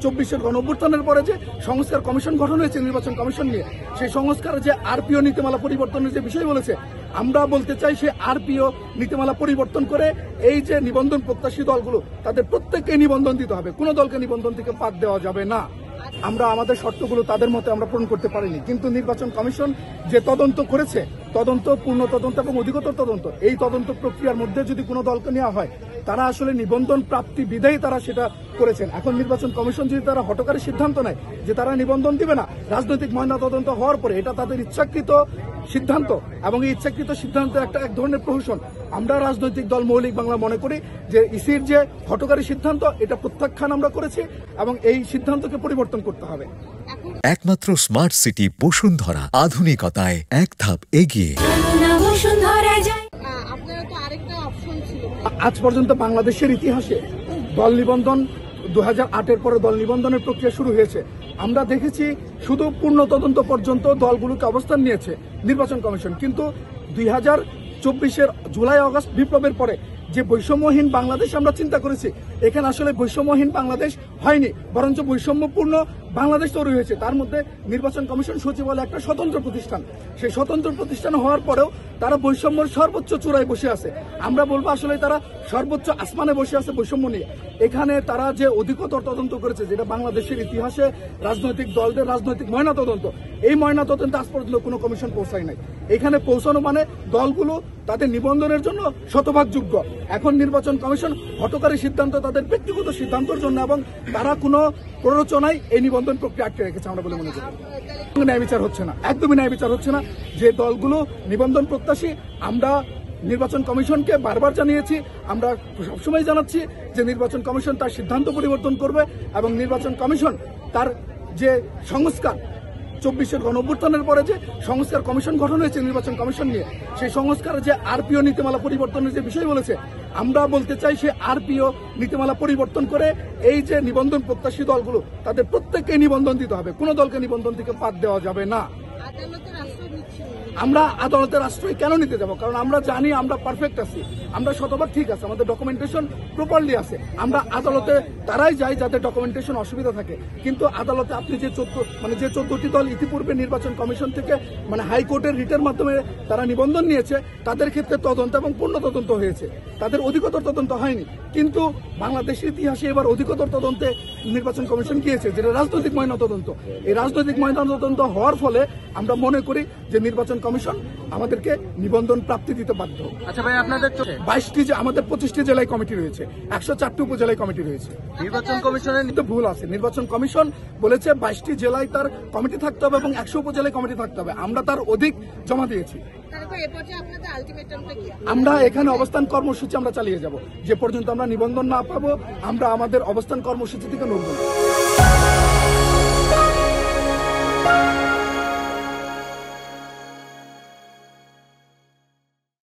24-এর গণঅভ্যুত্থানের পরে যে সংস্কার কমিশন গঠন হয়েছে নির্বাচন কমিশন নিয়ে, সেই সংস্কার যে আরপিও নীতিমালা পরিবর্তনের যে বিষয় বলেছে, আমরা বলতে চাই সেই আরপিও নীতিমালা পরিবর্তন করে এই যে নিবন্ধন প্রত্যাশী দলগুলো তাদের প্রত্যেককে নিবন্ধন দিতে হবে, কোনো দলকে নিবন্ধন থেকে বাদ দেওয়া যাবে না। আমরা আমাদের শর্তগুলো তাদের মতে আমরা পূরণ করতে পারিনি, কিন্তু নির্বাচন কমিশন যে তদন্ত করেছে, তদন্ত পূর্ণ তদন্ত এবং অধিকতর তদন্ত, এই তদন্ত প্রক্রিয়ার মধ্যে যদি কোনো দলকে নেওয়া হয় তারা আসলে নিবন্ধন প্রাপ্তি বিধায়ী তারা সেটা করেছেন। এখন নির্বাচন কমিশন যদি তারা হঠকারী সিদ্ধান্ত নেয় যে তারা নিবন্ধন দিবে না, রাজনৈতিক ময়না তদন্ত হওয়ার পরে এটা তাদের ইচ্ছাকৃত সিদ্ধান্ত এবং এই ইচ্ছাকৃত সিদ্ধান্তের এক ধরনের প্রহসন। আমরা রাজনৈতিক দল মৌলিক বাংলা মনে করি যে ইসির যে হঠকারী সিদ্ধান্ত এটা প্রত্যাখ্যান আমরা করেছি এবং এই সিদ্ধান্তকে পরিবর্তন করতে হবে। একমাত্র স্মার্ট সিটি বসুন্ধরা, আধুনিকতায় এক ধাপ এগিয়ে। আজ পর্যন্ত বাংলাদেশের ইতিহাসে দল নিবন্ধন 2008-এর পরে দল নিবন্ধনের প্রক্রিয়া শুরু হয়েছে। আমরা দেখেছি শুধু পূর্ণ তদন্ত পর্যন্ত দলগুলোকে অবস্থান নিয়েছে নির্বাচন কমিশন, কিন্তু 2024-এর জুলাই আগস্ট বিপ্লবের পরে যে বৈষম্যহীন বাংলাদেশ আমরা চিন্তা করেছি, এখানে আসলে বৈষম্যহীন বাংলাদেশ হয়নি, বরঞ্চ বৈষম্যপূর্ণ বাংলাদেশ তৈরি হয়েছে। তার মধ্যে নির্বাচন কমিশন সচিবালয় একটা স্বতন্ত্র প্রতিষ্ঠান, সেই স্বতন্ত্র প্রতিষ্ঠান হওয়ার পরেও তারা বৈষম্যের সর্বোচ্চ চূড়ায় বসে আছে। আমরা বলবো আসলে তারা সর্বোচ্চ আসমানে বসে আছে বৈষম্য নিয়ে। এখানে তারা যে অধিকতর তদন্ত করেছে, যেটা বাংলাদেশের ইতিহাসে রাজনৈতিক দলদের রাজনৈতিক ময়না তদন্ত, এই ময়না তদন্ত আজ পর্যন্ত কোনো কমিশন পৌঁছায় নাই। এখানে পৌঁছানো মানে দলগুলো তাদের নিবন্ধনের জন্য শতভাগ যোগ্য। এখন নির্বাচন কমিশন হঠকারী সিদ্ধান্ত তাদের ব্যক্তিগত সিদ্ধান্তের জন্য এবং তারা কোনো প্ররোচনায় এই নিবন্ধন প্রক্রিয়া আটকে রেখেছে আমরা বলে মনে করি। ন্যায় বিচার হচ্ছে না, একদমই ন্যায় বিচার হচ্ছে না। যে দলগুলো নিবন্ধন প্রত্যাশী, আমরা নির্বাচন কমিশনকে বারবার জানিয়েছি, আমরা সবসময় জানাচ্ছি যে নির্বাচন কমিশন তার সিদ্ধান্ত পরিবর্তন করবে এবং নির্বাচন কমিশন তার যে সংস্কার 24-এর গণঅভ্যুত্থানের পরে যে সংস্কার কমিশন গঠন হয়েছে নির্বাচন কমিশন নিয়ে, সেই সংস্কার যে আরপিও নীতিমালা পরিবর্তনের যে বিষয় বলেছে, আমরা বলতে চাই সেই আরপিও নীতিমালা পরিবর্তন করে এই যে নিবন্ধন প্রত্যাশী দলগুলো তাদের প্রত্যেককে নিবন্ধন দিতে হবে, কোনো দলকে নিবন্ধন থেকে বাদ দেওয়া যাবে না। আমরা আদালতের আশ্রয় কেন নিতে যাব? কারণ আমরা জানি আমরা পারফেক্ট আছি, আমরা শতভাগ ঠিক আছে, আমাদের ডকুমেন্টেশন প্রপারলি আছে। আমরা আদালতে তারাই যাই যাদের ডকুমেন্টেশন অসুবিধা থাকে, কিন্তু আদালতে আপনি যে 14টি দল ইতিপূর্বে নির্বাচন কমিশন থেকে হাইকোর্টের রিটের মাধ্যমে তারা নিবন্ধন নিয়েছে, তাদের ক্ষেত্রে তদন্ত এবং পূর্ণ তদন্ত হয়েছে, তাদের অধিকতর তদন্ত হয়নি। কিন্তু বাংলাদেশের ইতিহাসে এবার অধিকতর তদন্তে নির্বাচন কমিশন গিয়েছে, যেটা রাজনৈতিক ময়না তদন্ত। এই রাজনৈতিক ময়না তদন্ত হওয়ার ফলে আমরা মনে করি যে নির্বাচন কমিশন আমাদেরকে নিবন্ধন প্রাপ্তি দিতে বাধ্য। আচ্ছা ভাই, আপনাদের 22টি আমাদের 25টি জেলায় কমিটি রয়েছে, 104টি উপজেলায় কমিটি রয়েছে। নির্বাচন কমিশনের কিন্তু ভুল আছে, নির্বাচন কমিশন বলেছে 22টি জেলায় তার কমিটি থাকতে হবে এবং 100 উপজেলায় কমিটি থাকতে হবে। আমরা তার অধিক জমা দিয়েছি। আমরা এখানে অবস্থান কর্মসূচি আমরা চালিয়ে যাব, যে পর্যন্ত আমরা নিবন্ধন না পাবো আমরা আমাদের অবস্থান কর্মসূচি থেকে নড়ব না।